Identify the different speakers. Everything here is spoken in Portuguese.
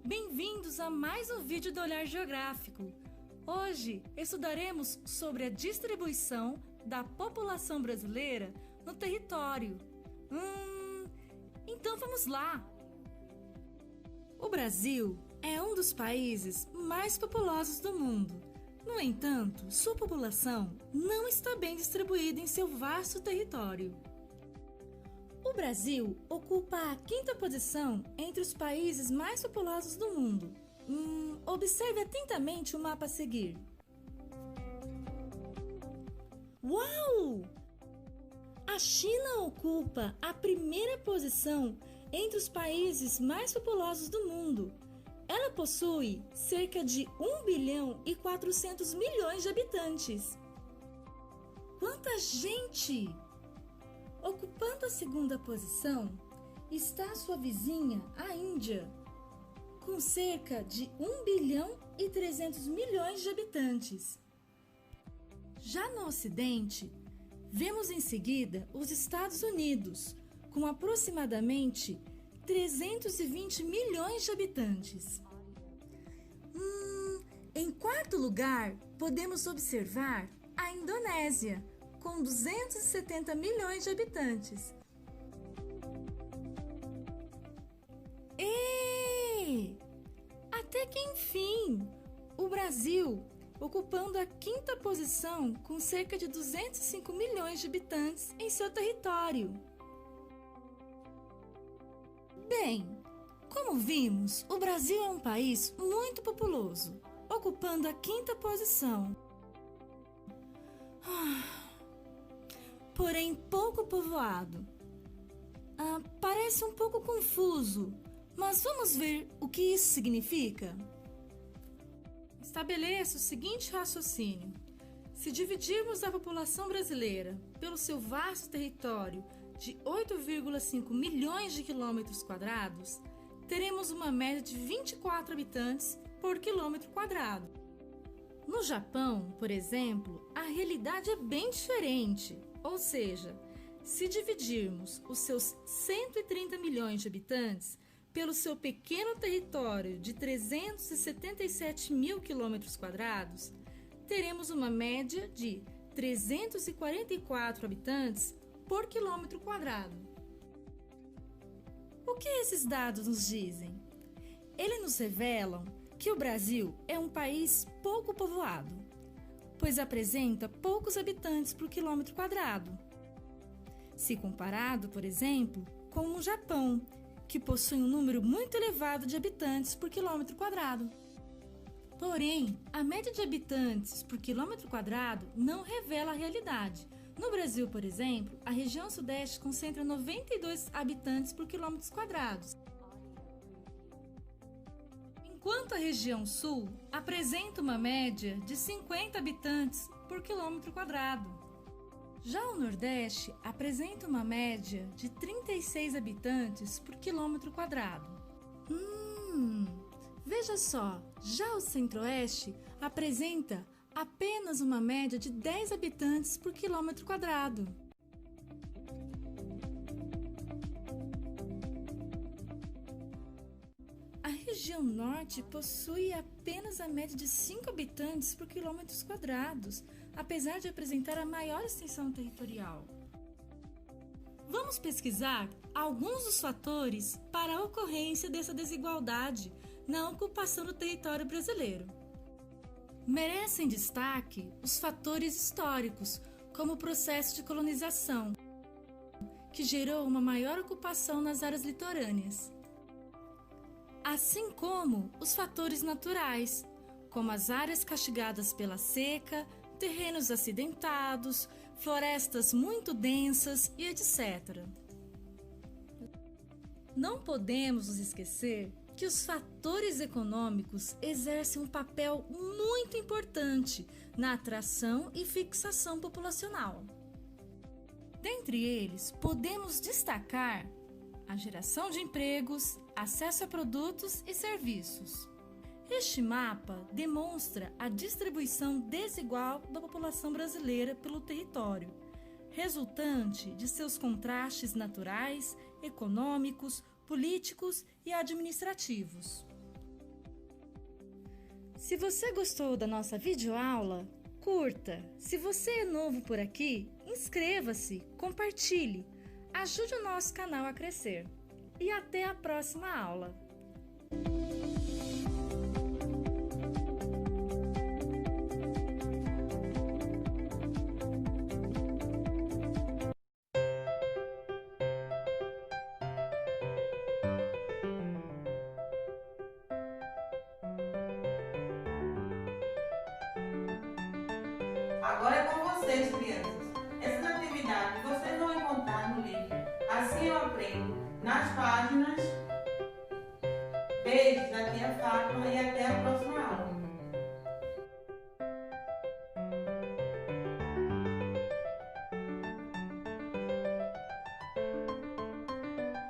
Speaker 1: Bem-vindos a mais um vídeo do Olhar Geográfico. Hoje estudaremos sobre a distribuição da população brasileira no território. Então vamos lá! O Brasil é um dos países mais populosos do mundo. No entanto, sua população não está bem distribuída em seu vasto território. O Brasil ocupa a quinta posição entre os países mais populosos do mundo. Observe atentamente o mapa a seguir. Uau! A China ocupa a primeira posição entre os países mais populosos do mundo. Ela possui cerca de 1 bilhão e 400 milhões de habitantes. Quanta gente! Ocupando a segunda posição está sua vizinha, a Índia, com cerca de 1 bilhão e 300 milhões de habitantes. Já no Ocidente, vemos em seguida os Estados Unidos, com aproximadamente 320 milhões de habitantes. Em quarto lugar, podemos observar a Indonésia, com 270 milhões de habitantes. Até que enfim, o Brasil, ocupando a quinta posição com cerca de 205 milhões de habitantes em seu território. Bem, como vimos, o Brasil é um país muito populoso, ocupando a quinta posição. Porém pouco povoado. Parece um pouco confuso, mas vamos ver o que isso significa? Estabeleça o seguinte raciocínio. Se dividirmos a população brasileira pelo seu vasto território de 8,5 milhões de quilômetros quadrados, teremos uma média de 24 habitantes por quilômetro quadrado. No Japão, por exemplo, a realidade é bem diferente. Ou seja, se dividirmos os seus 130 milhões de habitantes pelo seu pequeno território de 377 mil quilômetros quadrados, teremos uma média de 344 habitantes por quilômetro quadrado. O que esses dados nos dizem? Eles nos revelam que o Brasil é um país pouco povoado, pois apresenta poucos habitantes por quilômetro quadrado, se comparado, por exemplo, com o Japão, que possui um número muito elevado de habitantes por quilômetro quadrado. Porém, a média de habitantes por quilômetro quadrado não revela a realidade. No Brasil, por exemplo, a região sudeste concentra 92 habitantes por quilômetros quadrados, enquanto a região sul apresenta uma média de 50 habitantes por quilômetro quadrado. Já o Nordeste apresenta uma média de 36 habitantes por quilômetro quadrado. Veja só, já o Centro-Oeste apresenta apenas uma média de 10 habitantes por quilômetro quadrado. A região Norte possui apenas a média de 5 habitantes por quilômetros quadrados, apesar de apresentar a maior extensão territorial. Vamos pesquisar alguns dos fatores para a ocorrência dessa desigualdade na ocupação do território brasileiro. Merecem destaque os fatores históricos, como o processo de colonização, que gerou uma maior ocupação nas áreas litorâneas, assim como os fatores naturais, como as áreas castigadas pela seca, terrenos acidentados, florestas muito densas e etc. Não podemos nos esquecer que os fatores econômicos exercem um papel muito importante na atração e fixação populacional. Dentre eles, podemos destacar a geração de empregos, acesso a produtos e serviços. Este mapa demonstra a distribuição desigual da população brasileira pelo território, resultante de seus contrastes naturais, econômicos, políticos e administrativos. Se você gostou da nossa videoaula, curta. Se você é novo por aqui, inscreva-se, compartilhe. Ajude o nosso canal a crescer. E até a próxima aula!
Speaker 2: Agora é com vocês, crianças. Essas atividades vocês vão encontrar no livro Assim Eu Aprendo, nas páginas. Beijos da tia Fátima e até a próxima.